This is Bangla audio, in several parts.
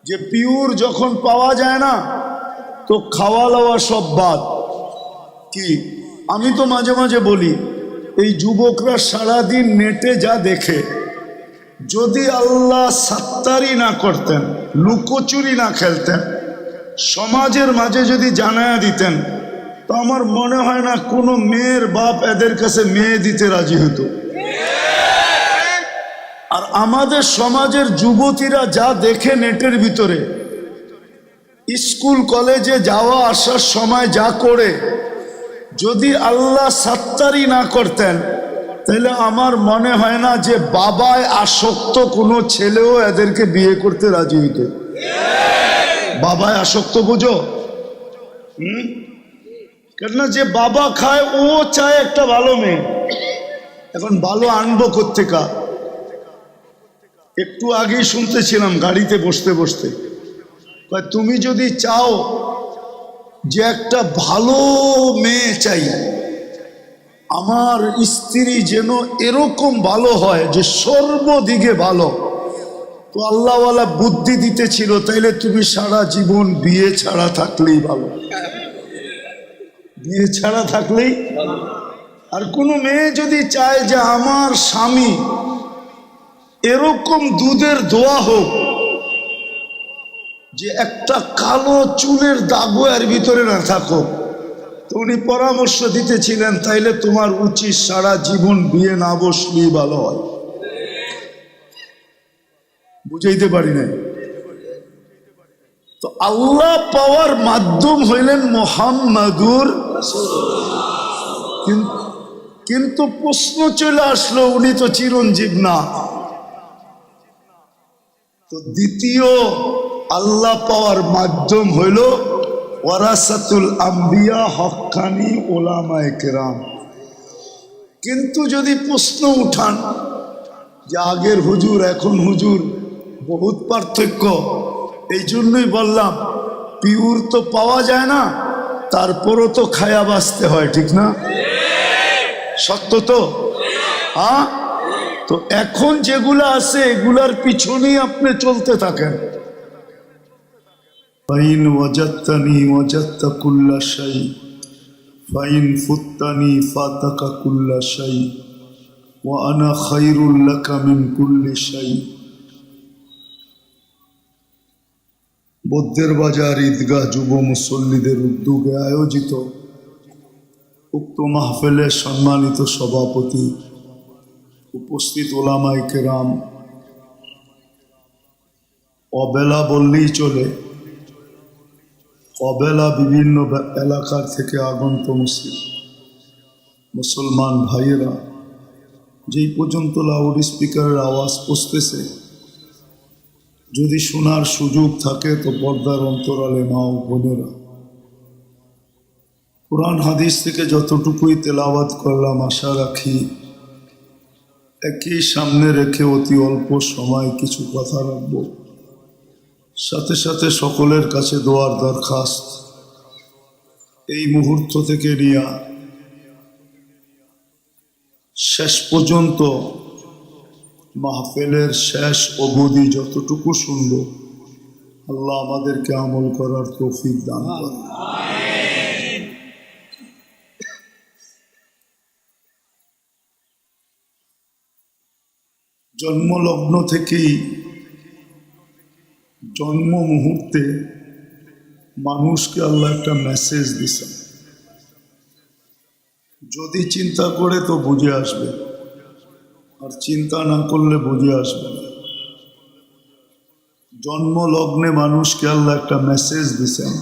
যে পিওর যখন পাওয়া যায় না তো খাওয়া দাওয়া সব বাদ। কি আমি তো মাঝে মাঝে বলি, এই যুবকরা সারাদিন নেটে যা দেখে, যদি আল্লাহ সাত্তারি না করতেন, লুকোচুরি না খেলতেন, সমাজের মাঝে যদি জানায়া দিতেন, তো আমার মনে হয় না কোনো মেয়ের বাপ এদের কাছে মেয়ে দিতে রাজি হতো। আর আমাদের সমাজের যুবতীরা যা দেখে নেটের ভিতরে, স্কুল কলেজে যাওয়া আসার সময় যা করে, যদি আল্লাহ সাত্তারি না করতেন, তাহলে আমার মনে হয় না যে বাবায় আসক্ত কোনো ছেলেও এদেরকে বিয়ে করতে রাজি হইত। বাবায় আসক্ত বুঝো? কেন যে বাবা খায় ও চায় একটা ভালো মেয়ে। এখন ভালো আনবো কোত্থেকা? একটু আগেই শুনতেছিলাম গাড়িতে বসতে বসতে, তুমি যদি চাও যে একটা ভালো মেয়ে চাই, আমার স্ত্রী যেন এরকম ভালো হয় যে সর্বদিকে ভালো, তো আল্লাহওয়ালা বুদ্ধি দিতেছিল, তাইলে তুমি সারা জীবন বিয়ে ছাড়া থাকলেই ভালো। বিয়ে ছাড়া থাকলেই। আর কোনো মেয়ে যদি চায় যে আমার স্বামী এরকম দুধের দোয়া হোক যে একটা কালো চুলের দাগও এর ভিতরে না থাকুক, তো উনি পরামর্শ দিতেছিলেন, তাইলে তোমার উচিত সারা জীবন বিয়ে না বসলেই ভালো হয়। বুঝাইতে পারি না? তো আল্লাহ পাওয়ার মাধ্যম হইলেন মুহাম্মাদুর। কিন্তু প্রশ্ন চলে আসলো, উনি তো চিরঞ্জীব না। তো দ্বিতীয় আল্লাহ পাওয়ার মাধ্যম হইল ওয়ারাসাতুল আম্বিয়া, হক্কানি ওলামায়ে কেরাম। কিন্তু যদি প্রশ্ন উঠান যে আগের হুজুর এখন হুজুর বহুত পার্থক্য, এই জন্যই বললাম পিওর তো পাওয়া যায় না, তারপরও তো খায়া বাঁচতে হয়, ঠিক না? সত্য তো? হ্যাঁ। তো এখন যেগুলো আছে এগুলার পিছনেই আপনি চলতে থাকেন। ফাইন ওয়াজাত্তানি ওয়াজাত্তা কুল্লা শাই, ফাইন ফুত্তানি ফাতাকা কুল্লা শাই, ওয়া আনা খায়রুল লাকা মিন কুল্লি শাই। বৌদ্ধের বাজার ঈদগাহ যুব মুসল্লিদের উদ্যোগে আয়োজিত উক্ত মাহফিলের সম্মানিত সভাপতি, উপস্থিত ওলামায়ে কেরাম, অবেলা বললেই চলে, অবেলা বিভিন্ন এলাকার থেকে আগন্ত মুসলমান ভাইয়েরা, যেই পর্যন্ত লাউড স্পিকারের আওয়াজ পৌঁছতেছে, যদি শোনার সুযোগ থাকে তো পর্দার অন্তরালে মা ও বোনেরা, কুরআন হাদিস থেকে যতটুকুই তেলাওয়াত করলাম, আশা রাখি একই সামনে রেখে অতি অল্প সময় কিছু কথা রাখব। সাথে সাথে সকলের কাছে দোয়ার দরখাস্ত, এই মুহূর্ত থেকে নিয়ে শেষ পর্যন্ত মাহফিলের শেষ অবধি যতটুকু শুনব, আল্লাহ আমাদেরকে আমল করার তৌফিক দান করেন। জন্মলগ্ন থেকেই জন্ম মুহূর্তে মানুষকে আল্লাহ একটা মেসেজ দিছেন। যদি চিন্তা করে তো বুঝে আসবে, আর চিন্তা না করলে বুঝে আসবে না। জন্মলগ্নে মানুষকে আল্লাহ একটা মেসেজ দিছেন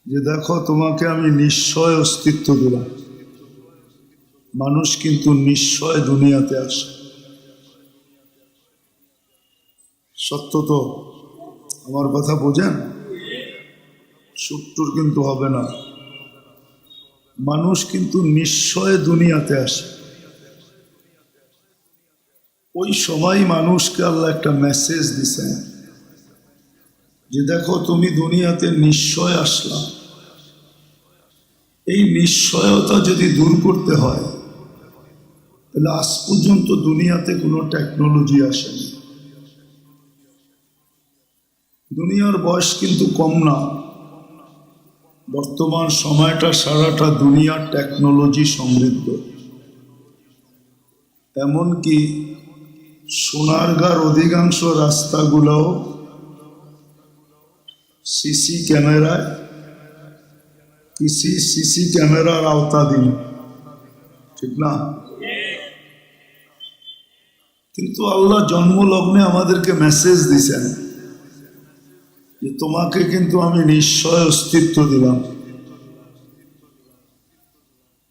যে দেখো, তোমাকে আমি নিশ্চয় অস্তিত্ব দিলাম। মানুষ কিন্তু নিশ্চয় দুনিয়াতে আসে। সত্য তো? আমার কথা বোঝেন? সুট্টুর কিন্তু হবে না। মানুষ কিন্তু নিশ্চয় দুনিয়াতে আসে। ওই সময় মানুষকে আল্লাহ একটা মেসেজ দিছেন যে দেখো, তুমি দুনিয়াতে নিশ্চয় আসলা। এই নিশ্চয়তা যদি দূর করতে হয়, তাহলে আজ পর্যন্ত দুনিয়াতে কোনো টেকনোলজি আসেনি। দুনিয়ার বয়স কিন্তু কম না। বর্তমান সময়টা সারাটা দুনিয়ার টেকনোলজি সমৃদ্ধ। এমনকি সোনারগাঁর অধিকাংশ রাস্তাগুলোও সিসি ক্যামেরার আওতাধীন, ঠিক না? কিন্তু আল্লাহ জন্মলগ্নে আমাদেরকে মেসেজ দিছেন যে তোমাকে কিন্তু আমি নিশ্চয় অস্তিত্ব দিলাম,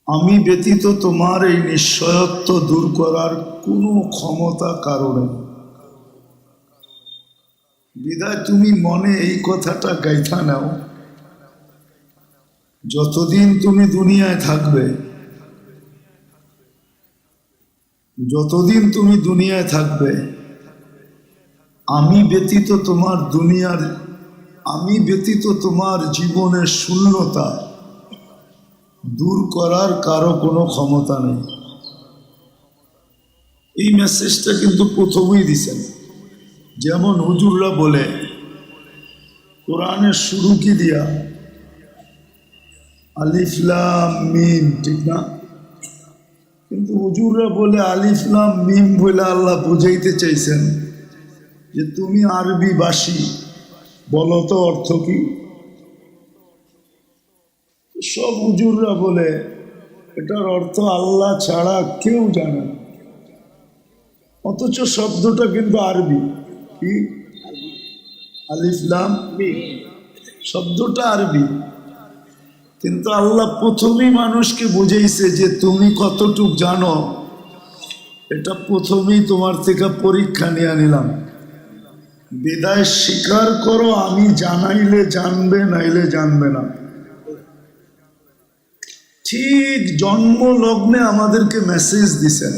আমি ব্যতীত তোমার এই নিশ্চয়ত্ব দূর করার কোনো ক্ষমতা কারণে। বিদায় তুমি মনে এই কথাটা গাইথা নাও, যতদিন তুমি দুনিয়ায় থাকবে, যতদিন তুমি দুনিয়ায় থাকবে, আমি ব্যতীত তোমার জীবনের শূন্যতা দূর করার কারো কোনো ক্ষমতা নেই। এই মেসেজটা কিন্তু প্রথমেই দিছেন। যেমন হুজুররা বলে কোরআনের শুরু কি দিয়া? আলিফ লাম মিম, ঠিক না? কিন্তু হুজুররা বলে আলিফ লাম মিম বলে আল্লাহ বুঝাইতে চাইছেন যে তুমি আরবি ভাষী, বলো তো অর্থ কি? সব হুজুররা বলে এটার অর্থ আল্লাহ ছাড়া কেউ জানে না, অথচ শব্দটা কিন্তু আরবি। কি? আলিফ লাম মিম শব্দটা আরবি, কিন্তু আল্লাহ প্রথমেই মানুষকে বুঝাইছে যে তুমি কতটুক জানো, এটা প্রথমেই তোমার থেকে পরীক্ষা নিয়ে নিলাম। বিদায় স্বীকার করো, আমি জানাইলে জানবে, নাইলে জানবে না। ঠিক জন্ম লগ্নে আমাদেরকে মেসেজ দিছেন,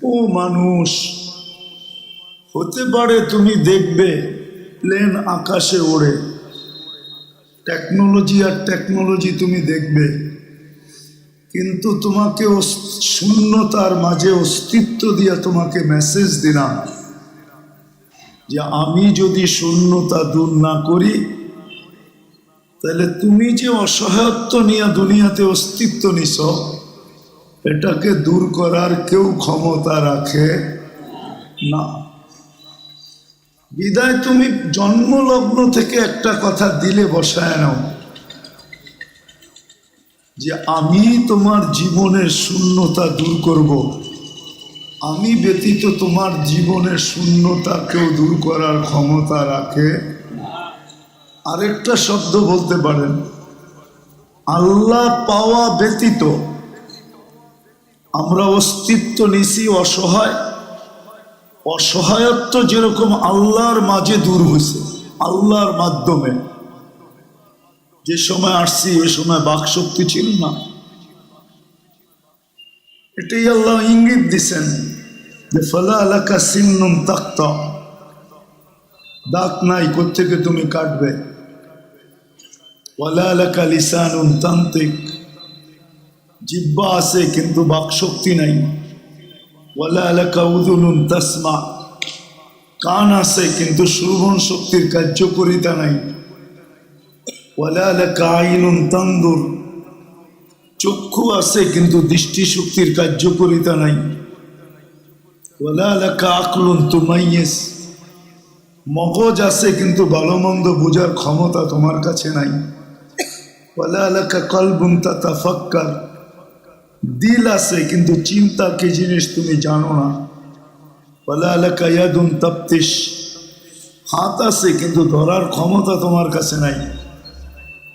ও মানুষ, হতে পারে তুমি দেখবে প্লেন আকাশে ওড়ে, টেকনোলজি তুমি দেখবে, কিন্তু তোমাকে শূন্যতার মাঝে অস্তিত্ব দিয়ে তোমাকে মেসেজ দিলাম যে আমি যদি শূন্যতা দূর না করি, তাহলে তুমি যে অসহায়ত্ব নিয়ে দুনিয়াতে অস্তিত্ব নিছ, এটাকে দূর করার কেউ ক্ষমতা রাখে না। বিদায় তুমি জন্মলগ্ন থেকে একটা কথা দিলে বসায় নাও যে আমি তোমার জীবনের শূন্যতা দূর করব, আমি ব্যতীত তোমার জীবনের শূন্যতা কেউ দূর করার ক্ষমতা রাখে। আরেকটা শব্দ বলতে পারেন, আল্লাহ পাওয়া ব্যতীত আমরা অস্তিত্ব নিছি অসহায়। অসহায়ত্ব যেরকম আল্লাহর মাঝে দূর হয়েছে, আল্লাহর মাধ্যমে। যে সময় আসছি ওই সময় বাকশক্তি ছিল না, এটাই আল্লাহ ইঙ্গিত দিছেন যে ফালা আলাকা সিন্নুন তাক্তা, দাঁত নাই, কোত্থেকে তুমি কাটবে। ওয়ালা আলাকা লিসানুন তান্তিক, জিহ্বা আছে কিন্তু বাকশক্তি নাই। ওয়ালা আলাকা উযুনুন তাসমা, কান আছে কিন্তু শ্রবণ শক্তির কার্যকরিতা নাই। ওয়ালা আলাকা আইনুন তানদুর, চক্ষু আছে কিন্তু দৃষ্টিশক্তির কার্যকরিতা নাই। ওয়ালা আলাকা আকলুন তুমাইয়িজ, মগজ আছে কিন্তু ভালো মন্দ বোঝার ক্ষমতা তোমার কাছে নাই। ওয়ালা আলাকা কলবুন তাতাফাক্কার, দিল আছে কিন্তু চিন্তা কি জিনিস তুমি জানো না। ওয়ালা আলাকা ইয়াদুন তাফতিশ, হাত আছে কিন্তু ধরার ক্ষমতা তোমার কাছে নাই।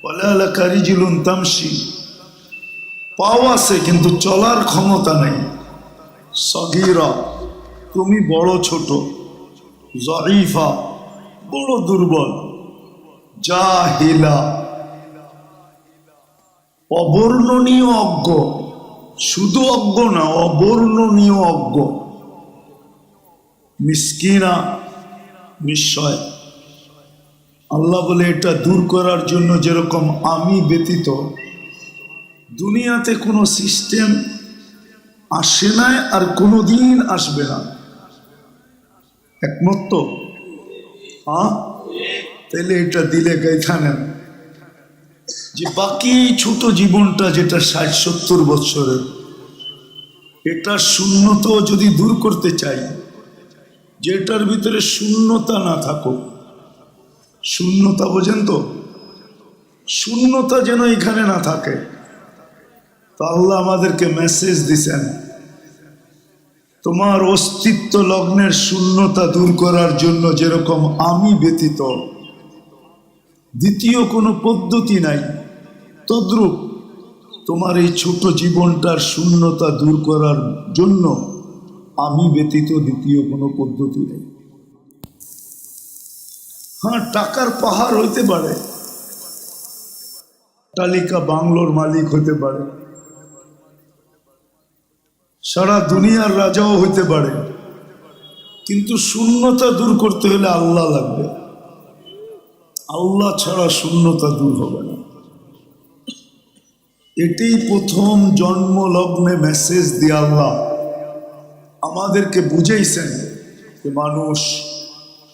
ওয়ালা আলাকা রিজলুন তামশি, পাও আছে কিন্তু চলার ক্ষমতা নাই। সগীরা, তুমি বড় ছোট। জঈফা, বড় দুর্বল। জাহিলা, অবর্ণনীয় অজ্ঞ, শুধু অজ্ঞ না, অবর্ণনীয় অজ্ঞ। মিসকিনা, নিশ্চয়। আল্লাহ বলে এটা দূর করার জন্য যেরকম আমি ব্যতীত দুনিয়াতে কোনো সিস্টেম আসে নাই আর কোনোদিন আসবে না। একমত তো? হ্যাঁ, তাহলে এটা দিলে গাইথা নেন যে বাকি ছোট জীবনটা যেটা ৬০-৭০ বছরের, এটা শূন্যতা যদি দূর করতে চাই, যেটার ভিতরে শূন্যতা না থাকুক, শূন্যতা বোঝেন তো, শূন্যতা যেন এখানে না থাকে, তো আল্লাহ আমাদেরকে মেসেজ দিছেন তোমার অস্তিত্ব লগ্নের শূন্যতা দূর করার জন্য যেরকম আমি ব্যতীত দ্বিতীয় কোনো পদ্ধতি নাই, তদ্রূপ তোমার এই ছোট জীবনটার শূন্যতা দূর করার জন্য আমি ব্যতীত দ্বিতীয় কোনো পদ্ধতি নেই। হ্যাঁ, টাকার পাহাড় হইতে পারে, তালিকা বাংলোর মালিক হইতে পারে, সারা দুনিয়ার রাজাও হইতে পারে, কিন্তু শূন্যতা দূর করতে হলে আল্লাহ লাগবে। আল্লাহ ছাড়া শূন্যতা দূর হবে না। এটাই প্রথম জন্ম লগ্নে মেসেজ দিয়ে আল্লাহ আমাদেরকে বুঝাইছেন যে মানুষ,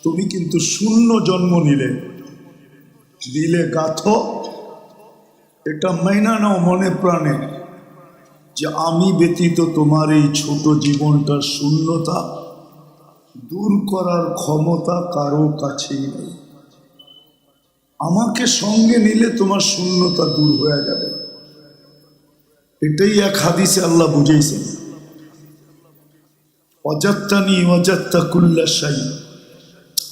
তুমি কিন্তু শূন্য জন্ম নিলে, দিলে গাথ, এটা মাইনা নাও মনে প্রাণে যে আমি ব্যতীত তোমার এই ছোট জীবনটার শূন্যতা দূর করার ক্ষমতা কারো কাছেই নেই। আমাকে সঙ্গে নিলে তোমার শূন্যতা দূর হয়ে যাবে। এটাই এক হাদিসে আল্লাহ বুঝাইছেন, অজাত্তানি অজাত্তা কুল্লা শাই,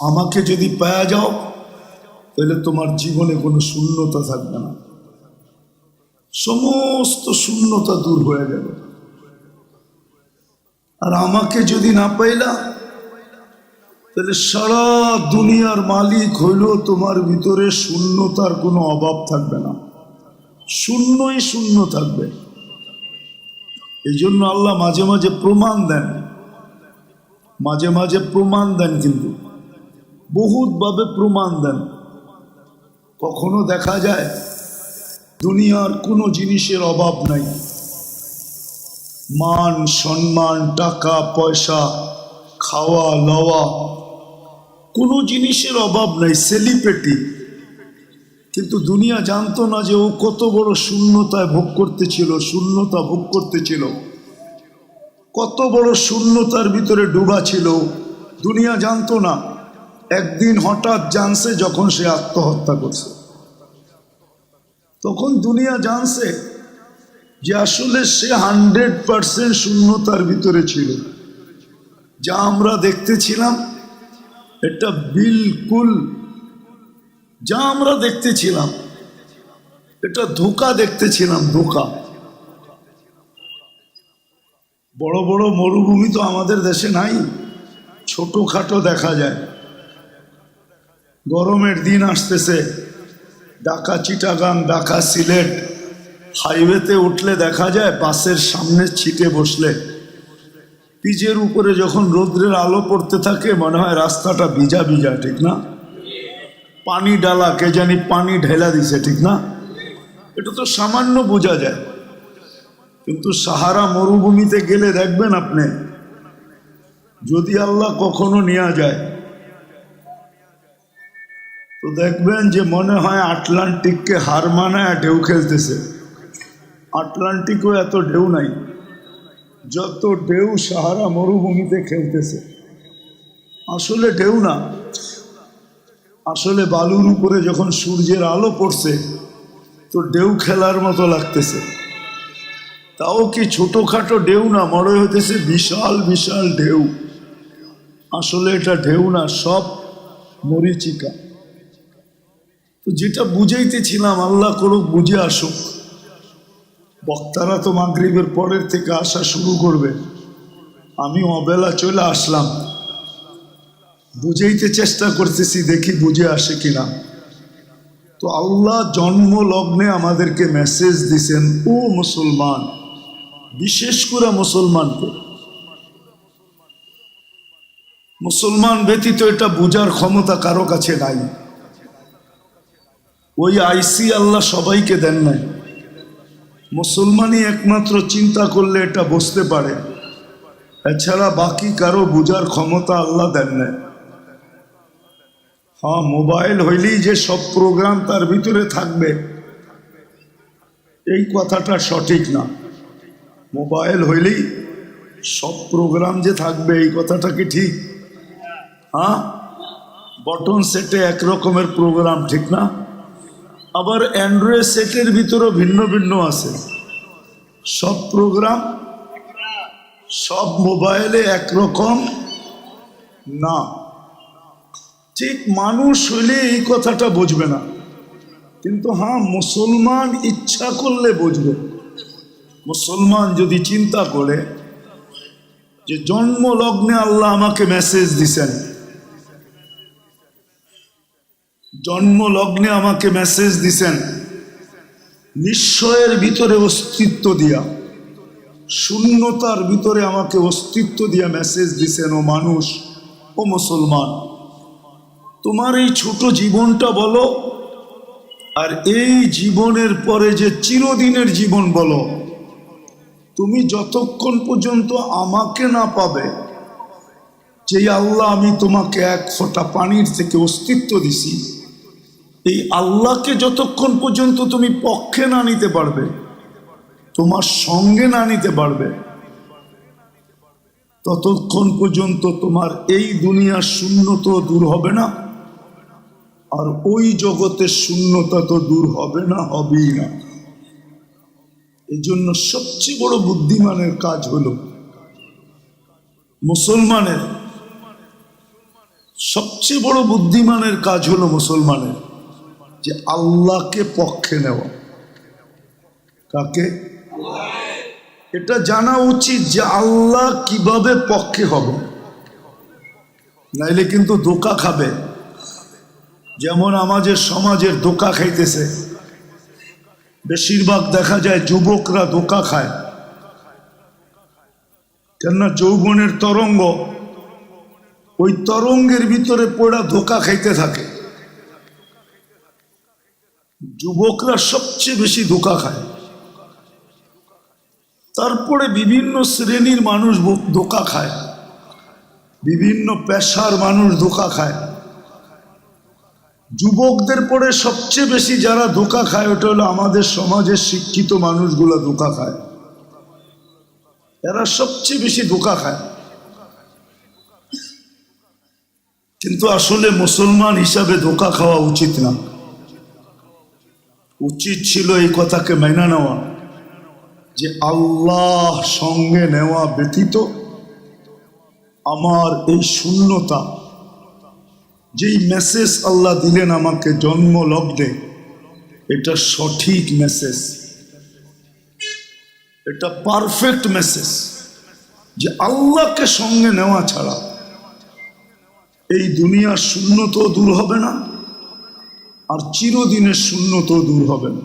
আমাকে যদি পাওয়া যাও তাহলে তোমার জীবনে কোনো শূন্যতা থাকবে না, সমস্ত শূন্যতা দূর হয়ে যাবে। আর আমাকে যদি না পাইলা তাহলে সারা দুনিয়ার মালিক হইলেও তোমার ভিতরে শূন্যতার কোনো অভাব থাকবে না, শূন্যই শূন্য থাকবে। এই জন্য আল্লাহ মাঝে মাঝে প্রমাণ দেন, মাঝে মাঝে প্রমাণ দেন, কিন্তু বহুতভাবে প্রমাণ দেন। কখনো দেখা যায় দুনিয়ার কোনো জিনিসের অভাব নাই, মান সম্মান, টাকা পয়সা, খাওয়া লওয়া, কোনো জিনিসের অভাব নাই, সেলিব্রিটি, কিন্তু দুনিয়া জানতো না যে ও কত বড় শূন্যতায় ভোগ করতেছিল, শূন্যতা ভোগ করতেছিল, কত বড় শূন্যতার ভিতরে ডুবা ছিল, দুনিয়া জানতো না। একদিন হঠাৎ জানছে যখন সে আত্মহত্যা করছে, তখন দুনিয়া জানছে যে আসলে সে 100% শূন্যতার ভিতরে ছিল। যা আমরা দেখতেছিলাম এটা বিলকুল, যা আমরা দেখতেছিলাম এটা ধোঁকা দেখতেছিলাম, ধোঁকা। বড় বড় মরুভূমি তো আমাদের দেশে নাই, ছোটখাটো দেখা যায়। গরমের দিন আসতেছে, ঢাকা চিটাগাং, ঢাকা সিলেট হাইওয়েতে উঠলে দেখা যায় বাসের সামনে ছিটে বসলে পিচের উপরে যখন রৌদ্রের আলো পড়তে থাকে মনে হয় রাস্তাটা ভিজা ভিজা, ঠিক না? পানি ডালা, কে জানি পানি ঢেলা দিছে, ঠিক না? এটা তো সামান্য বোঝা যায়, কিন্তু সাহারা মরুভূমিতে গেলে দেখবেন আপনি, যদি আল্লাহ কখনো নিয়ে যায় তো দেখবেন যে মনে হয় আটলান্টিককে হার মানায় ঢেউ খেলতেছে। আটলান্টিকও এত ঢেউ নাই যত ঢেউ সাহারা মরুভূমিতে খেলতেছে। আসলে ঢেউ না, আসলে বালুর উপরে যখন সূর্যের আলো পড়ছে তো ঢেউ খেলার মতো লাগতেছে। তাও কি ছোটখাটো ঢেউ না, মনে হইতেছে বিশাল বিশাল ঢেউ। আসলে এটা ঢেউ না, সব মরিচিকা। তো যেটা বুঝাইতেছিলাম, আল্লাহ করুক বুঝে আসুক। বক্তারা তো মাগরিবের পরের থেকে আসা শুরু করবে, আমি অবেলা চলে আসলাম, বুঝাইতে চেষ্টা করতেছি, দেখি বুঝে আসে কিনা। তো আল্লাহ জন্ম লগ্নে আমাদেরকে মেসেজ দিছেন, ও মুসলমান, বিশেষ করে মুসলমানকে, মুসলমান ব্যতীত এটা বুঝার ক্ষমতা কারো কাছে নাই। ওই আইসি আল্লাহ সবাইকে দেন নাই, মুসলমানই একমাত্র চিন্তা করলে এটা বুঝতে পারে, এছাড়া বাকি কারো বুঝার ক্ষমতা আল্লাহ দেন নাই। হ্যাঁ, মোবাইল হইলেই যে সব প্রোগ্রাম তার ভিতরে থাকবে এই কথাটা সঠিক না। মোবাইল হইলেই সব প্রোগ্রাম যে থাকবে এই কথাটা কি ঠিক? হ্যাঁ, বটন সেটে এক রকমের প্রোগ্রাম, ঠিক না? আবার অ্যান্ড্রয়েড সেটের ভিতরেও ভিন্ন ভিন্ন আছে। সব প্রোগ্রাম সব মোবাইলে একরকম না। ঠিক মানুষ হইলে এই কথাটা বুঝবে না, কিন্তু হ্যাঁ, মুসলমান ইচ্ছা করলে বুঝবে। মুসলমান যদি চিন্তা করে যে জন্ম লগ্নে আল্লাহ আমাকে মেসেজ দিছেন, জন্ম লগ্নে আমাকে মেসেজ দিছেন নিশ্চয়ের ভিতরে অস্তিত্ব দিয়া, শূন্যতার ভিতরে আমাকে অস্তিত্ব দিয়া মেসেজ দিছেন, ও মানুষ, ও মুসলমান, তোমার এই ছোট জীবনটা বলো, আর এই জীবনের পরে যে চিরদিনের জীবন বলো। তুমি যতক্ষণ পর্যন্ত আমাকে না পাবে, যে আল্লাহ আমি তোমাকে এক ফোঁটা পানির থেকে অস্তিত্ব দিছি, এই আল্লাহকে যতক্ষণ পর্যন্ত তুমি পক্ষে না নিতে পারবে, তোমার সঙ্গে না নিতে পারবে, ততক্ষণ পর্যন্ত তোমার এই দুনিয়ার শূন্যতা দূর হবে না, আর ওই জগতের শূন্যতা তো দূর হবে না, হবেই না। এই জন্য সবচেয়ে বড় বুদ্ধিমানের কাজ হলো, মুসলমানের সবচেয়ে বড় বুদ্ধিমানের কাজ হলো মুসলমানের যে আল্লাহকে পক্ষে নেওয়া। কাকে? এটা জানা উচিত যে আল্লাহ কিভাবে পক্ষে হবে, নাইলে কিন্তু ধোঁকা খাবে। যেমন আমাদের সমাজের ধোঁকা খাইতেছে, বেশিরভাগ দেখা যায় যুবকরা ধোঁকা খায়। কেননা যৌবনের তরঙ্গ, ওই তরঙ্গের ভিতরে পড়া ধোঁকা খাইতে থাকে। যুবকরা সবচেয়ে বেশি ধোঁকা খায়। তারপরে বিভিন্ন শ্রেণীর মানুষ ধোঁকা খায়, বিভিন্ন পেশার মানুষ ধোঁকা খায়। যুবকদের পরে সবচেয়ে বেশি যারা ধোঁকা খায় ওটা হলো আমাদের সমাজের শিক্ষিত মানুষগুলো ধোঁকা খায়। এরা সবচেয়ে বেশি ধোঁকা খায়। কিন্তু আসলে মুসলমান হিসাবে ধোঁকা খাওয়া উচিত না। উচিত ছিল এই কথাকে মেনে নেওয়া যে আল্লাহ সঙ্গে নেওয়া ব্যতীত আমার এই শূন্যতা, যেই মেসেজ আল্লাহ দিলেন আমাকে জন্ম লগ্নে, এটা সঠিক মেসেজ, এটা পারফেক্ট মেসেজ, যে আল্লাহকে সঙ্গে নেওয়া ছাড়া এই দুনিয়ার শূন্যতাও দূর হবে না, আর চিরদিনের শূন্যতাও দূর হবে না।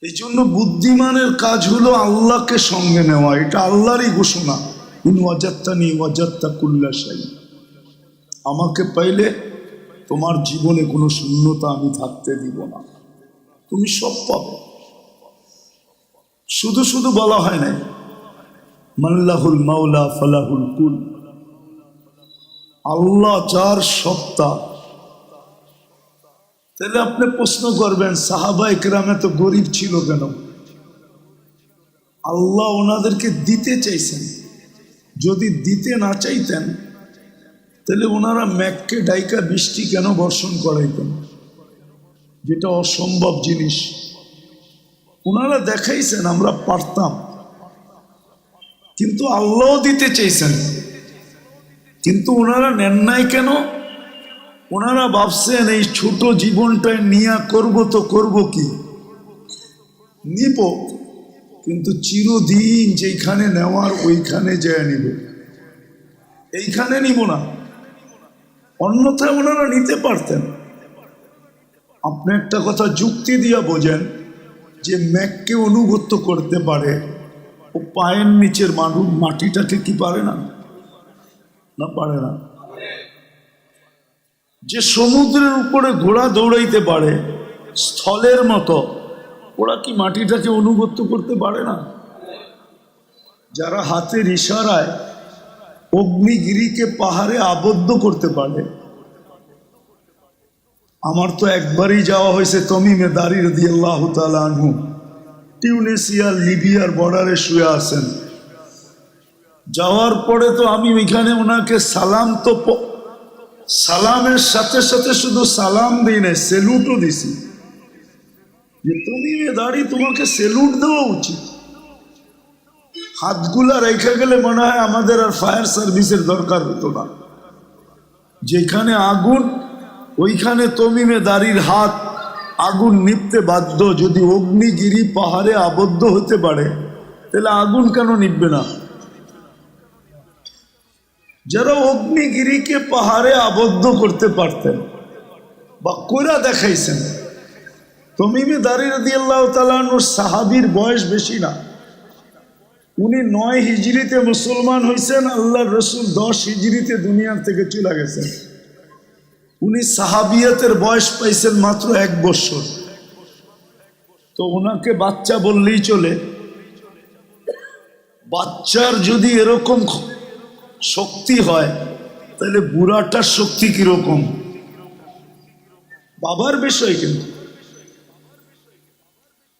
এই জন্য বুদ্ধিমানের কাজ হলো আল্লাহকে সঙ্গে নেওয়া। এটা আল্লাহরই ঘোষণা, ইন ওয়াজাত্তানি ওয়াজাত্তা কুল্লা শাই। আমাকে পাইলে তোমার জীবনে কোনো শূন্যতা আমি থাকতে দিব না, তুমি সব পাবে। শুধু শুধু বলা হয় নাই মাল্লাহুল মাওলা ফালাহুল কুল, আল্লাহ যার সত্তা। তাহলে আপনি প্রশ্ন করবেন সাহাবা ইকরামে তো গরিব ছিল কেন? আল্লাহ ওনাদেরকে দিতে চাইছেন। যদি দিতে না চাইতেন তাহলে ওনারা মেঘকে ডাইকা বৃষ্টি কেন বর্ষণ করাইতেন, যেটা অসম্ভব জিনিস। ওনারা দেখাইছেন আমরা পারতাম, কিন্তু আল্লাহ দিতে চাইছেন, কিন্তু ওনারা নেন নাই কেন? ওনারা ভাবছেন এই ছোট জীবনটায় নিয়া করব তো করব কি, নিব, কিন্তু চিরদিন যেখানে নেওয়ার ওইখানে যায় নিব, এইখানে নিব না। অন্যথায় ওনারা নিতে পারতেন। আপনি একটা কথা যুক্তি দিয়া বোঝেন যে মেঘকে অনুগত করতে পারে, ও পায়ের নিচের মাটিটাকে কি পারে না? না, পারে না। যে সমুদ্রের উপরে ঘোড়া দৌড়াইতে পারে স্থলের মতো, ওরা কি মাটিটাকে অনুগত করতে পারে না? যারা হাতের ইশারায় অগ্নিগিরিকে পাহাড়ে আবদ্ধ করতে পারে। আমার তো একবারই যাওয়া হয়েছে তমিমে দারি রাদিয়াল্লাহু তাআলা আনহু, টিউনিসিয়া লিবিয়ার বর্ডারে শুয়ে আছেন। যাওয়ার পরে তো আমি ওইখানে ওনাকে সালামের সাথে সাথে শুধু সালাম দিই না, সেলুটও দিছি, যে তমিমে দারি তোমাকে সেলুট দেওয়া উচিত। হাতগুলা রেখে গেলে মনে হয় আমাদের আর ফায়ার সার্ভিসের দরকার হতো না। যেখানে আগুন ওইখানে তমিমে দারির হাত আগুন নিভতে বাধ্য। যদি অগ্নিগিরি পাহাড়ে আবদ্ধ হতে পারে তাহলে আগুন কেন নিভবে না? যারা অগ্নিগিরিকে পাহাড়ে আবদ্ধ করতে পারতেন বা কইরা দেখাইছেন, তমিমে দারি রাদিয়াল্লাহু তাআলা আনহুর সাহাবীর বয়স বেশি না। উনি 9 হিজরিতে মুসলমান হয়েছেন, আল্লাহর রসুল 10 হিজরিতে দুনিয়ার থেকে চলে গেছেন। উনি সাহাবিয়াতের বয়স পাইছেন মাত্র 1 বছর। তো ওনাকে বাচ্চা বললেই চলে। বাচ্চার যদি এরকম শক্তি হয় তাহলে বুড়াটার শক্তি কিরকম? বাবার বিষয়। কিন্তু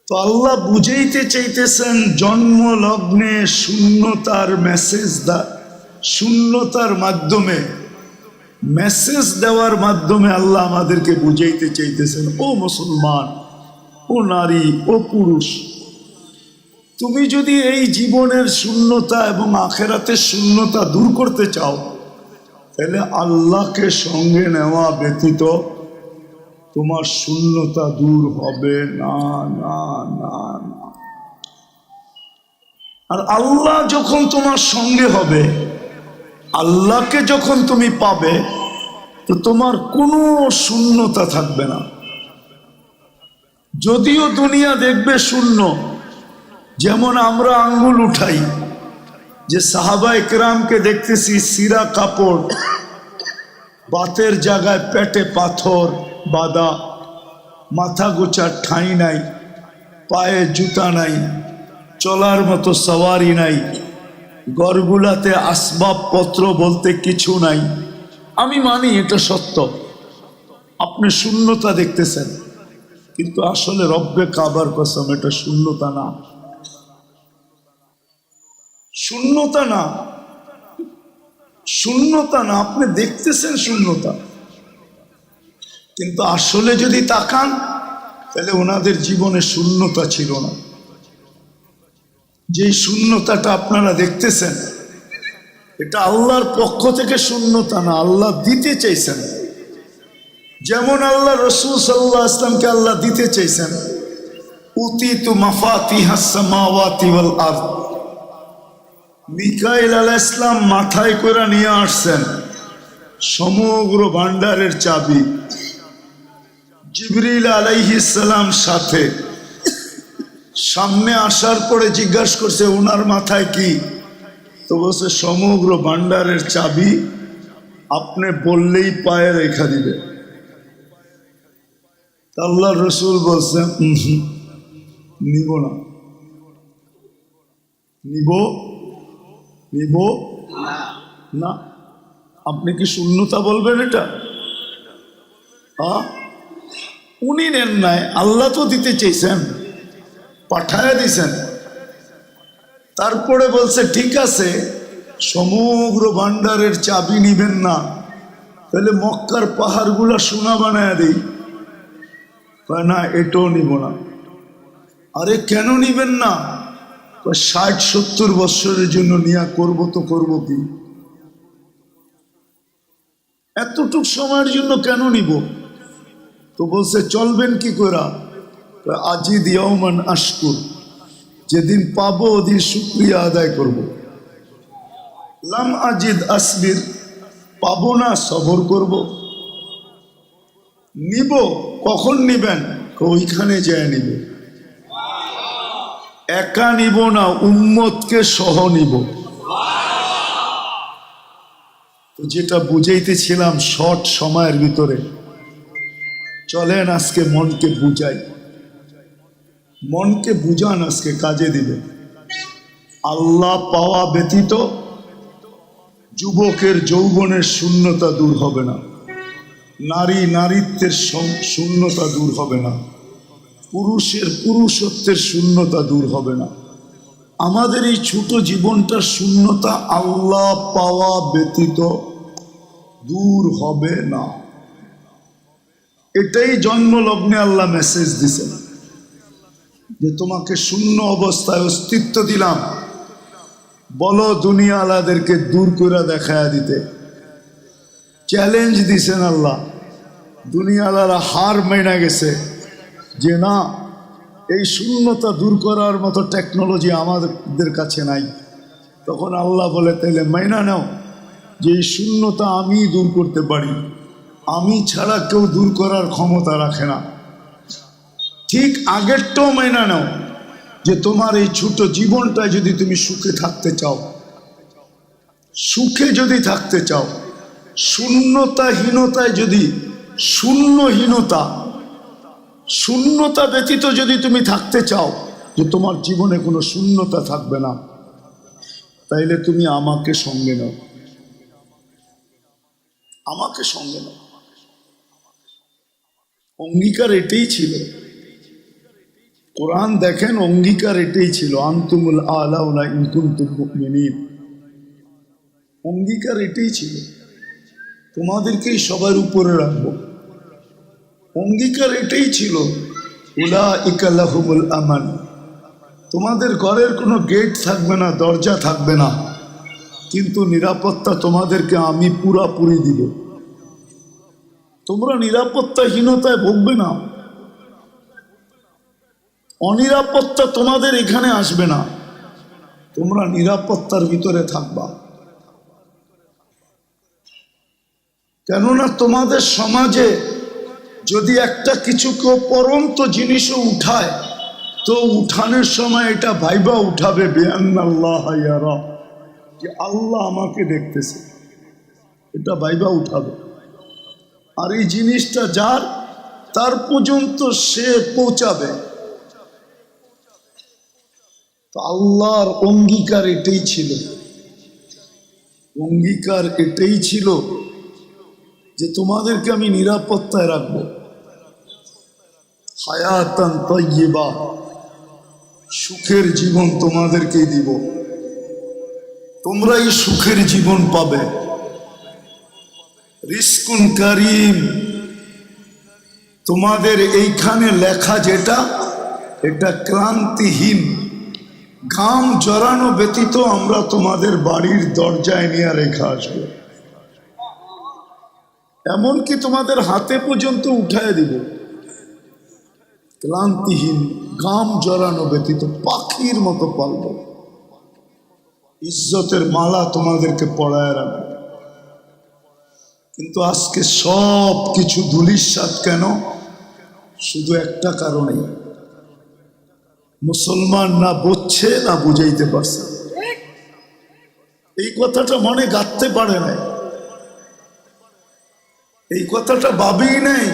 তো আল্লাহ বুঝাইতে চাইতেছেন জন্ম লগ্নে শূন্যতার শূন্যতার মাধ্যমে মেসেজ দেওয়ার মাধ্যমে আল্লাহ আমাদেরকে বুঝাইতে চাইতেছেন, ও মুসলমান, ও নারী, ও পুরুষ, তুমি যদি এই জীবনের শূন্যতা এবং আখেরাতের শূন্যতা দূর করতে চাও তাহলে আল্লাহকে সঙ্গে নেওয়া ব্যতীত তোমার শূন্যতা দূর হবে না, না, না, না। আর আল্লাহ যখন তোমার সঙ্গে হবে, আল্লাহকে যখন তুমি পাবে, তো তোমার কোনো শূন্যতা থাকবে না। যদিও দুনিয়া দেখবে শূন্য, যেমন আমরা আঙ্গুল উঠাই, যে সাহাবায়ে কেরামকে দেখতেছি সিরা কাপড়, বাতের জায়গায় পেটে পাথর বাঁধা, মাথা গোছার ঠাঁই নাই, পায়ে জুতা নাই, চলার মতো সওয়ারি নাই, ঘরগুলাতে আসবাবপত্র বলতে কিছু নাই। আমি মানি এটা সত্য, আপনি শূন্যতা দেখতেছেন, কিন্তু আসলে রব্বে কাবার কসম এটা শূন্যতা না, শূন্যতা না, শূন্যতা না। আপনি দেখতেছেন শূন্যতা, কিন্তু আসলে যদি তাকান তাহলে ওনাদের জীবনে শূন্যতা ছিল না। যে শূন্যতাটা আপনারা দেখতেছেন এটা আল্লাহর পক্ষ থেকে শূন্যতা না, আল্লাহ দিতে চাইছেন। যেমন আল্লাহ রসূল সাল্লাল্লাহু আলাইহি ওয়াসাল্লামকে আল্লাহ দিতে চাইছেন, উতিতু মাফাতিহাস সামাওয়াতি ওয়াল আরদ। মিকাইল আলাইহিস সালাম মাথায় করে নিয়ে আসছেন সমগ্র ভান্ডারের চাবি। জিবরিল আলাইহিস সালাম সাথে সামনে আসার পরে জিজ্ঞাসা করছে ওনার মাথায় কি? তো বলছে সমগ্র ভান্ডারের চাবি, আপনি বললেই পায়ে রেখা দিবে। আল্লাহ রসুল বলছেন নিব না, নিব নিব না। আপনি কি শূন্যতা বলবেন এটা? উনি নেন নাই, আল্লাহ তো দিতে চেয়েছেন, পাঠায় দিছেন। তারপরে বলছে ঠিক আছে, সমগ্র ভান্ডারের চাবি নিবেন না, তাহলে মক্কার পাহাড়গুলা সোনা বানায় দিই। না, এটাও নিব না। আরে কেন নিবেন না? 60-70 বছরের জন্য নিয়া করবো তো করবো কি? এতটুক সময়ের জন্য কেন নিব? তো বলছে চলবেন কি করা? আজিদ ইয়াওমান আশকুর, যেদিন পাবো ওদিন শুকরিয়া আদায় করব। লাম আজিদ আসবির, পাবো না সবর করব। নিব, কখন নিবেন? ওইখানে যায় নিব, একা নিব না, উম্মতকে সহ নিব। তো যেটা বুঝাইতেছিলাম শর্ট সময়ের ভিতরে, চলেন আজকে মনকে বুঝাই, মনকে বুঝান, আজকে কাজে দিবে। আল্লাহ পাওয়া ব্যতীত যুবকের যৌবনের শূন্যতা দূর হবে না, নারী নারীত্বের শূন্যতা দূর হবে না, পুরুষের পুরুষত্বের শূন্যতা দূর হবে না। আমাদের এই ছোট জীবনটার শূন্যতা আল্লাহ পাওয়া ব্যতীত দূর হবে না। এটাই জন্মলগ্নে আল্লাহ মেসেজ দিছেন যে তোমাকে শূন্য অবস্থায় অস্তিত্ব দিলাম, বলো দুনিয়া আলাদেরকে দূর করে দেখায়া দিতে। চ্যালেঞ্জ দিছেন আল্লাহ। দুনিয়া আলারা হার মেনে গেছে যে না, এই শূন্যতা দূর করার মতো টেকনোলজি আমাদের কাছে নাই। তখন আল্লাহ বলে তাইলে মাইনা নাও যে এই শূন্যতা আমি দূর করতে পারি, আমি ছাড়া কেউ দূর করার ক্ষমতা রাখে না। ঠিক আগেরটাও মাইনা নাও যে তোমার এই ছোট জীবনটায় যদি তুমি সুখে থাকতে চাও, সুখে যদি থাকতে চাও, শূন্যতাহীনতায় যদি শূন্যতা ব্যতীত যদি তুমি থাকতে চাও, যে তোমার জীবনে কোনো শূন্যতা থাকবে না, তাইলে তুমি আমাকে সঙ্গে নাও, আমাকে সঙ্গে নাও। অঙ্গীকার এটাই ছিল। কোরআন দেখেন, অঙ্গীকার এটাই ছিল, আনতুমুল আলাউনা ইন কুনতুম মুমিনিন। অঙ্গীকার এটাই ছিল, তোমাদেরকেই সবার উপরে রাখবো। অঙ্গীকার এটাই ছিল, উলাইকা লাহুমুল আমান। তোমাদের ঘরের কোনো গেট থাকবে না, দরজা থাকবে না, কিন্তু নিরাপত্তা তোমাদেরকে আমি পুরাপুরি দিব। তোমরা নিরাপত্তাহীনতায় ভুগবে না, অনিরাপত্তা তোমাদের এখানে আসবে না, তোমরা নিরাপত্তার ভিতরে থাকবা। কেননা তোমাদের সমাজে যদি একটা কিছু কেউ পরন্ত জিনিসও উঠায়, তো উঠানোর সময় এটা ভাইবা উঠাবে বিআন্নাল্লাহ ইয়ারা, যে আল্লাহ আমাকে দেখতেছে, এটা ভাইবা উঠাবে। আর এই জিনিসটা যার, তার পর্যন্ত সে পৌঁছাবে। তো আল্লাহর অঙ্গীকার এটাই ছিল, অঙ্গীকার এটাই ছিল যে তোমাদেরকে আমি নিরাপত্তায় রাখবো। হায়াতান তাইয়্যিবা, সুখের জীবন তোমাদেরকেই দিব, তোমরা এই সুখের জীবন পাবে। রিজকুন কারীম, তোমাদের এইখানে লেখা যেটা, এটা ক্লান্তিহীন, ঘাম জড়ানো ব্যতীত আমরা তোমাদের বাড়ির দরজায় নিয়ে রেখে আসবো। এমনকি তোমাদের হাতে পর্যন্ত উঠায় দিব, ক্লান্তিহীন, ঘাম জড়ানো ব্যতীত পাখির মতো পালব। ইজ্জতের মালা তোমাদেরকে পরায় রাখবো। কিন্তু আজকে সব কিছু ধূলিসাৎ কেন? শুধু একটা কারণে, মুসলমান না বুঝছে না বুঝাইতে পারছে। এই কথাটা মনে গাঁথতে পারে না, এই কথাটা ভাবেই নাই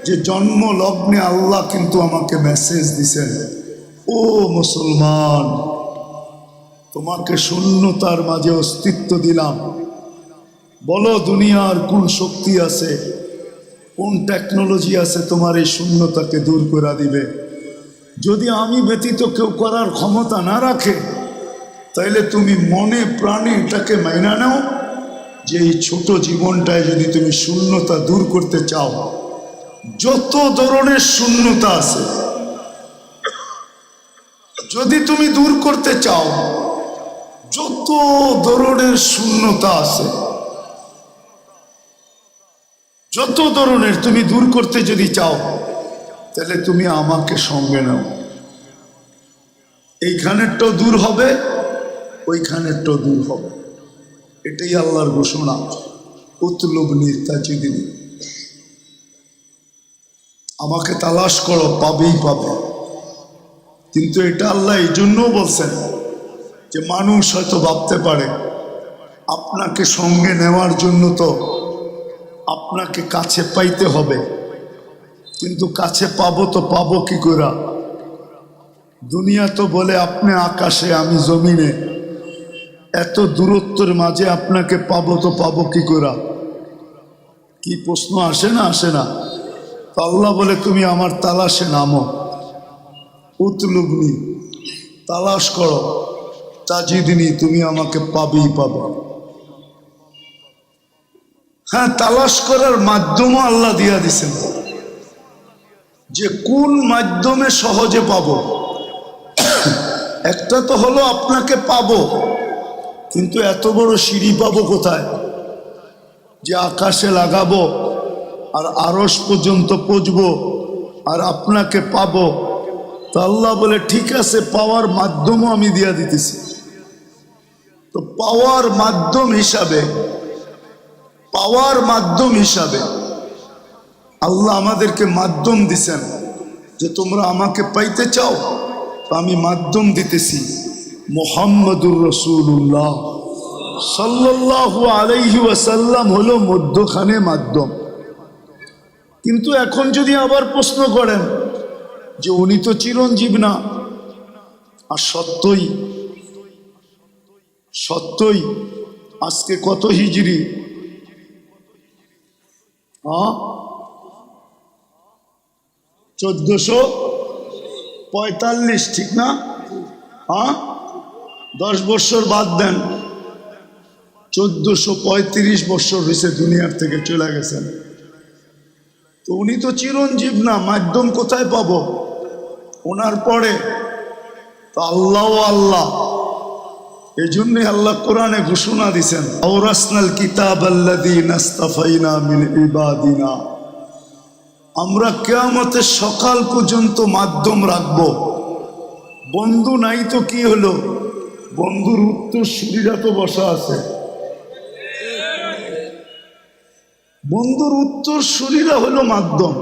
যে জন্ম লগ্নে আল্লাহ কিন্তু আমাকে মেসেজ দিছেন, ও মুসলমান, তোমাকে শূন্যতার মাঝে অস্তিত্ব দিলাম, বলো দুনিয়ার কোন শক্তি আছে, কোন টেকনোলজি আছে তোমার এই শূন্যতাকে দূর করে দিবে। যদি আমি ব্যতীত কেউ করার ক্ষমতা না রাখে, তাইলে তুমি মনে প্রাণে এটাকে মাইনা নাও যে এই ছোট জীবনটায় যদি তুমি শূন্যতা দূর করতে চাও, যত ধরনের শূন্যতা আছে যদি তুমি দূর করতে চাও, যত ধরনের শূন্যতা আছে, যত ধরনের তুমি দূর করতে যদি চাও, তাহলে তুমি আমাকে সঙ্গে নাও। এইখানেরটাও দূর হবে, ওইখানেরটাও দূর হবে। এটাই আল্লাহর ঘোষণা, উতলুবনি তাজিদিনি, আমাকে তালাশ করো, পাবেই পাবে। কিন্তু এটা আল্লাহ এই জন্যও বলছেন যে মানুষ হয়তো ভাবতে পারে আপনাকে সঙ্গে নেওয়ার জন্য তো আপনাকে কাছে পাইতে হবে, কিন্তু কাছে পাবো তো পাবো কি করে? দুনিয়া তো বলে আপনি আকাশে আমি জমিনে, এত দূরত্বের মাঝে আপনাকে পাবো তো পাবো কি করে? কি প্রশ্ন আসে না আসে না? তো আল্লাহ বলে তুমি আমার তালাশে নামো, উতলুবনি, তালাশ করো, তাজিদিনী, তুমি আমাকে পাবেই পাবে। হ্যাঁ, তালাশ করার মাধ্যমও আল্লাহ দিয়া দিছেন, যে কোন মাধ্যমে সহজে পাবো। একটা তো হলো আপনাকে পাবো, কিন্তু এত বড় সিঁড়ি পাবো কোথায় যে আকাশে লাগাবো আর আরশ পর্যন্ত পৌঁছবো আর আপনাকে পাবো? তো আল্লাহ বলে ঠিক আছে, পাওয়ার মাধ্যমও আমি দিয়া দিতেছি। তো পাওয়ার মাধ্যম হিসাবে আল্লাহ আমাদেরকে মাধ্যম দিছেন, যে তোমরা আমাকে পাইতে চাও, তো আমি মাধ্যম দিতেছি। মুহাম্মদুর রাসূলুল্লাহ সাল্লাল্লাহু আলাইহি ওয়াসাল্লাম হলো মধ্যখানে মাধ্যম। কিন্তু এখন যদি আবার প্রশ্ন করেন যে উনি তো চিরঞ্জীব না, আর সত্যই আজকে কত হিজরি? 1445, ঠিক না? 10 বছর বাদ দেন, 1435 বছর হয়েছে দুনিয়ার থেকে চলে গেছেন। তো উনি তো চিরঞ্জীব না, মাধ্যম কোথায় পাবো ওনার পরে? তো আল্লাহ, এই জন্যই আল্লাহ কোরআনে ঘোষণা দিছেন, আওরাসনাল কিতাবাল্লাযীনা ইসতাফাইনা মিন ইবাদিনা। আমরা কিয়ামতের সকাল পর্যন্ত মাধ্যম রাখবো। বন্ধু নাই তো কি হলো, বন্ধুর উত্তরসূরিরা তো বসা আছে, বন্ধুর উত্তরসূরিরা হলো মাধ্যম।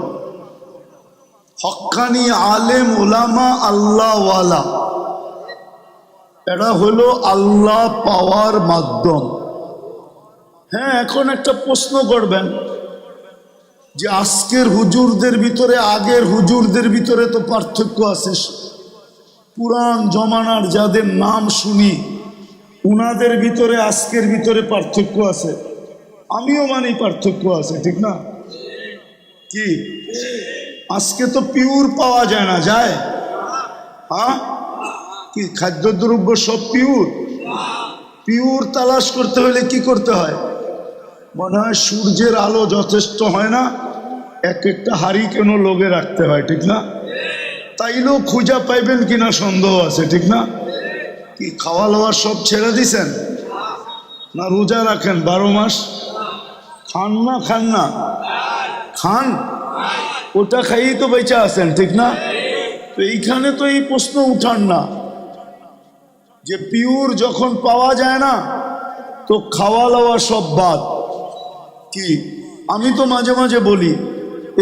হক্কানি আলেম ওলামা আল্লাহওয়ালা, এরা হলো আল্লাহ পাওয়ার মাধ্যম। হ্যাঁ, এখন একটা প্রশ্ন করবেন যে আজকের হুজুরদের ভিতরে আগের হুজুরদের ভিতরে তো পার্থক্য আছে। পুরান জমানার যাদের নাম শুনি উনাদের ভিতরে আজকের ভিতরে পার্থক্য আছে। আমিও মানি পার্থক্য আছে, ঠিক না? কি আজকে তো পিওর পাওয়া যায় না, যায়? হ্যাঁ, কি খাদ্যদ্রব্য সব পিওর তালাশ করতে হলে কি করতে হয়? মনে হয় সূর্যের আলো যথেষ্ট হয় না, এক একটা হাড়ি কেন লোগে রাখতে হয়, ঠিক না? তাইলেও খুঁজা পাইবেন কিনা সন্দেহ আছে, ঠিক না? কি খাওয়া দাওয়া সব ছেড়ে দিছেন না রোজা রাখেন 12 মাস? খান না খান, ওটা খাইয়েই তো বেঁচে আছেন, ঠিক না? তো এইখানে তো এই প্রশ্ন উঠান না যে পিওর যখন পাওয়া যায় না তো খাওয়া দাওয়া সব বাদ। কি আমি তো মাঝে মাঝে বলি,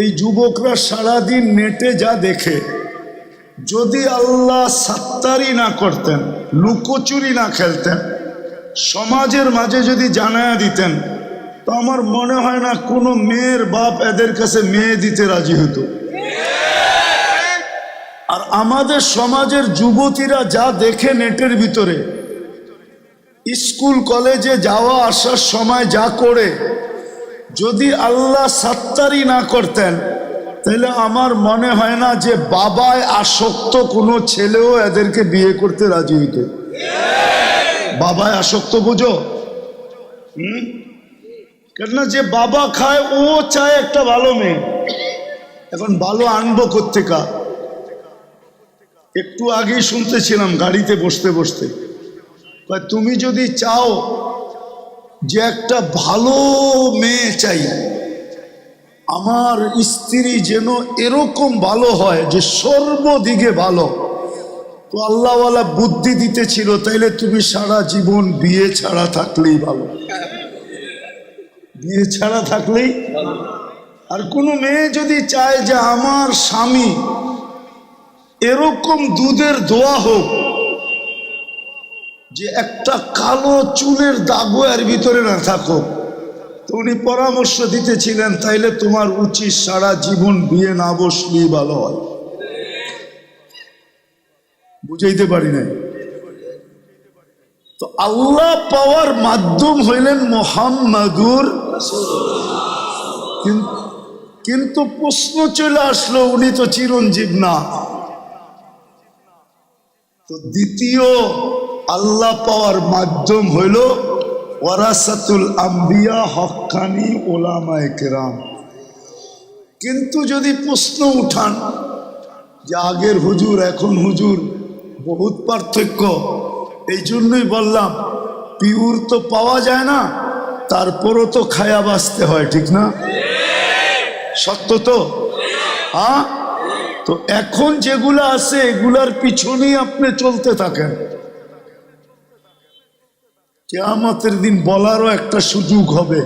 এই যুবকরা সারাদিন নেটে যা দেখে, যদি আল্লাহ সাত্তারি না করতেন, লুকোচুরি না খেলতেন, সমাজের মাঝে যদি জানায়া দিতেন, তো আমার মনে হয় না কোনো মেয়ের বাপ এদের কাছে মেয়ে দিতে রাজি হতো। আর আমাদের সমাজের যুবতীরা যা দেখে নেটের ভিতরে, স্কুল কলেজে যাওয়া আসার সময় যা করে, যদি আল্লাহ সাত্তারি না করতেন, তাহলে আমার মনে হয় না যে বাবায় আসক্ত কোনো ছেলেও এদেরকে বিয়ে করতে রাজি হইত। বাবায় আসক্ত বুঝো? কেননা যে বাবা খায় ও চায় একটা ভালো মেয়ে। এখন ভালো আনবো কোত্থেকা? একটু আগেই শুনতেছিলাম গাড়িতে বসতে বসতে, তুমি যদি চাও যে একটা ভালো মেয়ে চাই, আমার স্ত্রী যেন এরকম ভালো হয় যে সর্বদিকে ভালো, তো আল্লাহওয়ালা বুদ্ধি দিতেছিল, তাইলে তুমি সারা জীবন বিয়ে ছাড়া থাকলেই ভালো, বিয়ে ছাড়া থাকলেই। আর কোনো মেয়ে যদি চায় যে আমার স্বামী এরকম দুধের দোয়া হোক যে একটা কালো চুলের দাগও এর ভিতরে না থাকুক, তো উনি পরামর্শ দিতেছিলেন, তাইলে তোমার উচিত সারা জীবন বিয়ে না বসলেই ভালো হয়। বুঝাইতে পারি নাই? তো আল্লাহ পাওয়ার মাধ্যম হইলেন মুহাম্মাদুর। কিন্তু প্রশ্ন চলে আসলো, উনি তো চিরঞ্জীব না। তো দ্বিতীয় আল্লাহ পাওয়ার মাধ্যম হইল ওয়ারাসাতুল আম্বিয়া, হক্কানি ওলামায়ে কেরাম। কিন্তু যদি প্রশ্ন উঠান যে আগের হুজুর এখন হুজুর বহুত পার্থক্য, এই জন্যই বললাম পিওর তো পাওয়া যায় না, তারপরও তো খায়া বাঁচতে হয়, ঠিক না? সত্য তো, হ্যাঁ। তো এখন যেগুলো আছে এগুলার পিছনেই আপনি চলতে থাকেন। কিয়ামতের দিন বলারও একটা সুযোগ হবে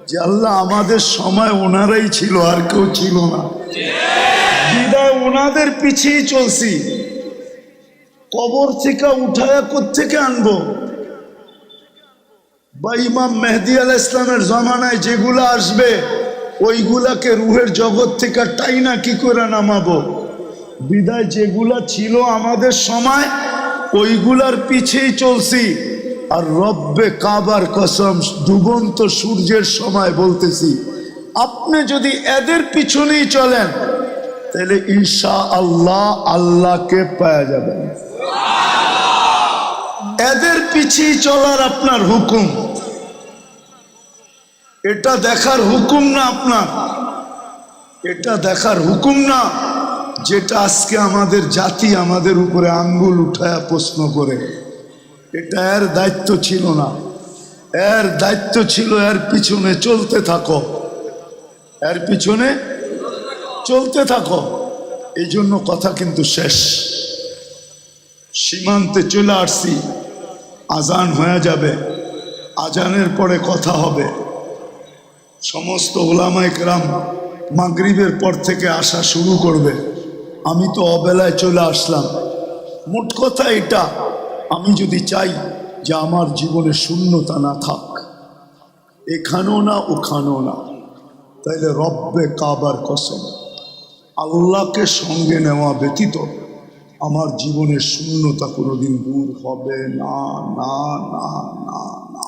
যে আল্লাহ আমাদের সময় ওনারাই ছিল, আর কেউ ছিল না, বিদায় ওনাদের পিছিয়ে চলছি। কবর থেকে উঠায়া কোত্থেকে আনবো? বা ইমাম মেহেদী আলাইহিস সালামের জমানায় যেগুলা আসবে ওইগুলাকে রুহের জগৎ থেকে টাইনা কি করে নামাবো? বিদায় যেগুলা ছিল আমাদের সময় ওইগুলার পিছেই চলছি। আর রব্বে কাবার কসম, ডুবন্ত সূর্যের সময় বলতেছি, আপনি যদি এদের পিছনেই চলেন তাহলে ইনশাআল্লাহ আল্লাহকে পাওয়া যাবে। এদের পিছিয়ে চলার আপনার হুকুম, এটা দেখার হুকুম না আপনার, এটা দেখার হুকুম না যেটা আজকে আমাদের জাতি আমাদের উপরে আঙ্গুল উঠায়া প্রশ্ন করে। এটা এর দায়িত্ব ছিল না, এর দায়িত্ব ছিল এর পিছনে চলতে থাকো, এর পিছনে চলতে থাকো। এই জন্য কথা কিন্তু শেষ, সীমান্তে চলে আসছি। আজান হয়ে যাবে, আজানের পরে কথা হবে। সমস্ত ওলামায়ে কেরাম মাগরিবের পর থেকে আসা শুরু করবে। আমি তো অবেলায় চলে আসলাম। মোট কথা এটা, আমি যদি চাই যে আমার জীবনে শূন্যতা না থাক, এখানেও না ওখানেও না, তাইলে রব্বে কাবার কসম আল্লাহকে সঙ্গে নেওয়া ব্যতীত আমার জীবনের শূন্যতা কোনোদিন দূর হবে না, না, না, না, না।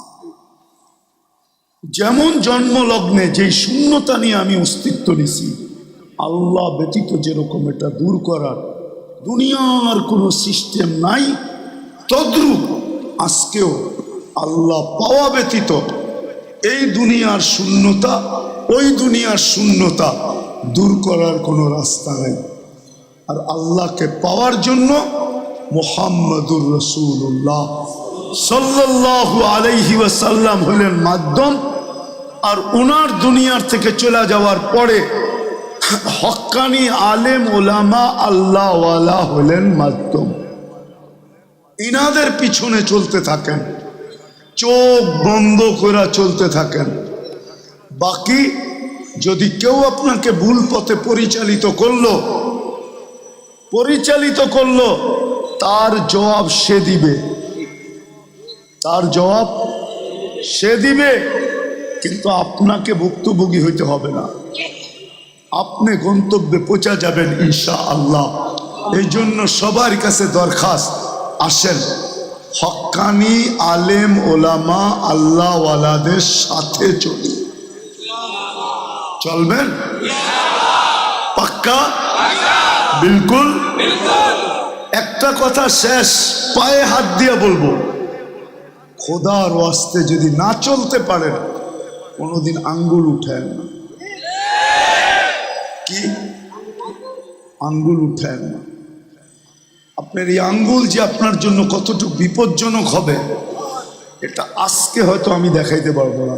যেমন জন্মলগ্নে যেই শূন্যতা নিয়ে আমি অস্তিত্ব নিছি, আল্লাহ ব্যতীত যেরকম এটা দূর করার দুনিয়ার কোনো সিস্টেম নাই, তদ্রূপ আজকেও আল্লাহ পাওয়া ব্যতীত এই দুনিয়ার শূন্যতা, ওই দুনিয়ার শূন্যতা দূর করার কোনো রাস্তা নেই। আর আল্লাহকে পাওয়ার জন্য মুহাম্মাদুর রাসূলুল্লাহ সাল্লাল্লাহু আলাইহি ওয়াসাল্লাম হলেন মাধ্যম। আর ওনার দুনিয়ার থেকে চলে যাওয়ার পরে হক্কানি আলেম ওলামা আল্লাহওয়ালা হলেন মাধ্যম। ইনাদের পিছনে চলতে থাকেন, চোখ বন্ধ করে চলতে থাকেন। বাকি যদি কেউ আপনাকে ভুল পথে পরিচালিত করলো, তার জবাব সে দিবে, তার জবাব সে দিবে। কিন্তু আপনাকে ভুক্তভোগী হইতে হবে না, আপনি গন্তব্যে পৌঁছা যাবেন ইনশাআল্লাহ। এই জন্য সবার কাছে দরখাস্ত, আসেন হক্কানি আলেম ওলামা আল্লাহওয়ালাদের সাথে চলি। চলবেন? পাক্কা? বিলকুল। একটা কথা শেষ, পায়ে হাত দিয়ে বলবো, খোদার ওয়াস্তে যদি না চলতে পারেন কোনোদিন আঙ্গুল উঠেন না। কি আঙ্গুল উঠেন না? আপনার এই আঙ্গুল যে আপনার জন্য কতটুকু বিপজ্জনক হবে এটা আজকে হয়তো আমি দেখাইতে পারবো না,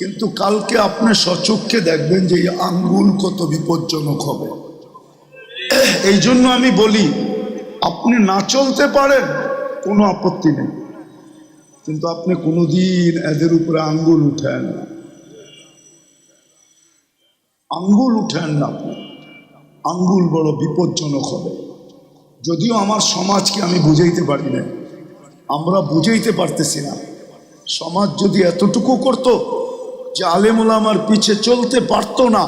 কিন্তু কালকে আপনি সচক্ষে দেখবেন যে এই আঙ্গুল কত বিপজ্জনক হবে। এই জন্য আমি বলি, আপনি না চলতে পারেন কোনো আপত্তি নেই, কিন্তু আপনি কোনোদিন এদের উপরে আঙ্গুল উঠেন না, আঙ্গুল উঠেন না। আপনি আঙ্গুল বড় বিপজ্জনক হবে। যদিও আমার সমাজকে আমি বুঝাইতে পারি না, আমরা বুঝাইতে পারতেছি না। সমাজ যদি এতটুকু করত যে আলেম ওলামার পিছে চলতে পারতো না,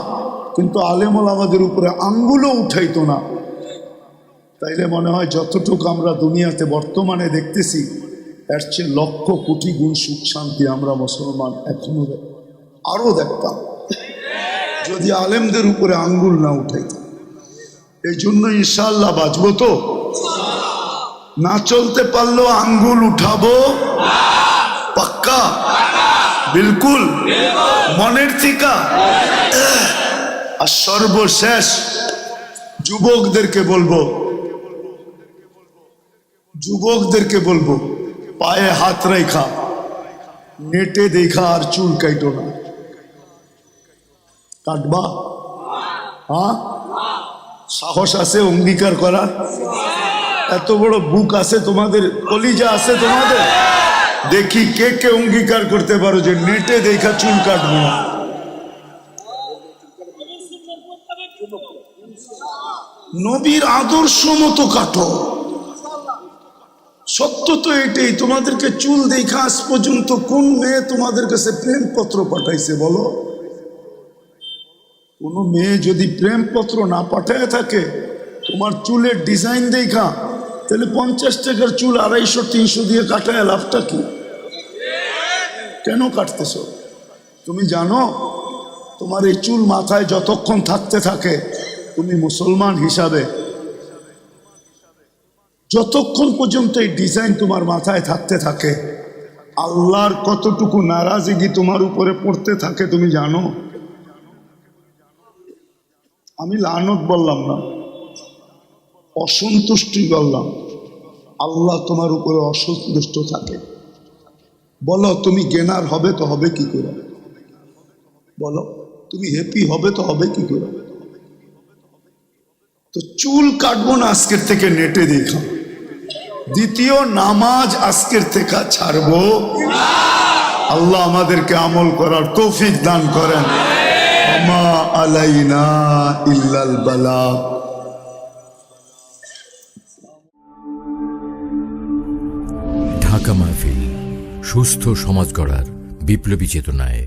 কিন্তু আলেম ওলামাদের উপরে আঙ্গুলও উঠাইতো না, তাইলে মনে হয় যতটুকু আমরা দুনিয়াতে বর্তমানে দেখতেছি এর চেয়ে লক্ষ কোটি গুণ সুখ শান্তি আমরা মুসলমান এখনো আরো দেখতাম যদি আলেমদের উপরে আঙ্গুল না উঠাইতাম। এই জন্য ইনশাআল্লাহ বাঁচবো তো, না চলতে পারলেও আঙ্গুল উঠাবো পাক্কা, বিলকুল মনের থিকা। আর সর্বশেষ যুবকদেরকে বলবো পায়ে হাত রেখা নেটে দেখা আর চুল কাইটো না। কাটবা? হ্যাঁ, সাহস আছে অঙ্গীকার করার? এত বড় বুক আছে তোমাদের, কলিজা আছে তোমাদের? দেখি কে কে অঙ্গীকার করতে পারো যে নেটে দেখা চুল কাটবো না। নবীর আদর্শ মতো কাটো। সত্য তো এটাই। তোমাদেরকে চুল দেখা আজ পর্যন্ত কোন মেয়ে তোমাদের কাছে প্রেমপত্র পাঠাইছে বলো? কোনো মেয়ে যদি প্রেমপত্র না পাঠায় থাকে, তোমার চুলের ডিজাইন দেখা, তাহলে 50 টাকার চুল 250-300 দিয়ে কাটায় লাভটা কি? কেন কাটতেছ? তুমি জানো তোমার এই চুল মাথায় যতক্ষণ থাকতে থাকে, তুমি মুসলমান হিসাবে যতক্ষণ পর্যন্ত এই ডিজাইন তোমার মাথায় থাকতে থাকে, আল্লাহর কতটুকু নারাজগি তোমার উপরে পড়তে থাকে তুমি জানো? আমি লানত বললাম না, অসন্তুষ্টি বললাম। আল্লাহ তোমার উপরে অসন্তুষ্ট থাকে। বলো তুমি গেনার হবে তো হবে কি করে? বলো তুমি হ্যাপি হবে তো হবে কি করে? তো চুল কাটবো না আজকের থেকে, নেটে দেখা। দ্বিতীয়, নামাজ আজকের থেকে ছাড়বো। আল্লাহ আমাদেরকে আমল করার তৌফিক দান করেন। আমা আলাইনা ইল্লাল বালাগ। ঢাকা মাহফিল, সুস্থ সমাজ গড়ার বিপ্লবী চেতনায়।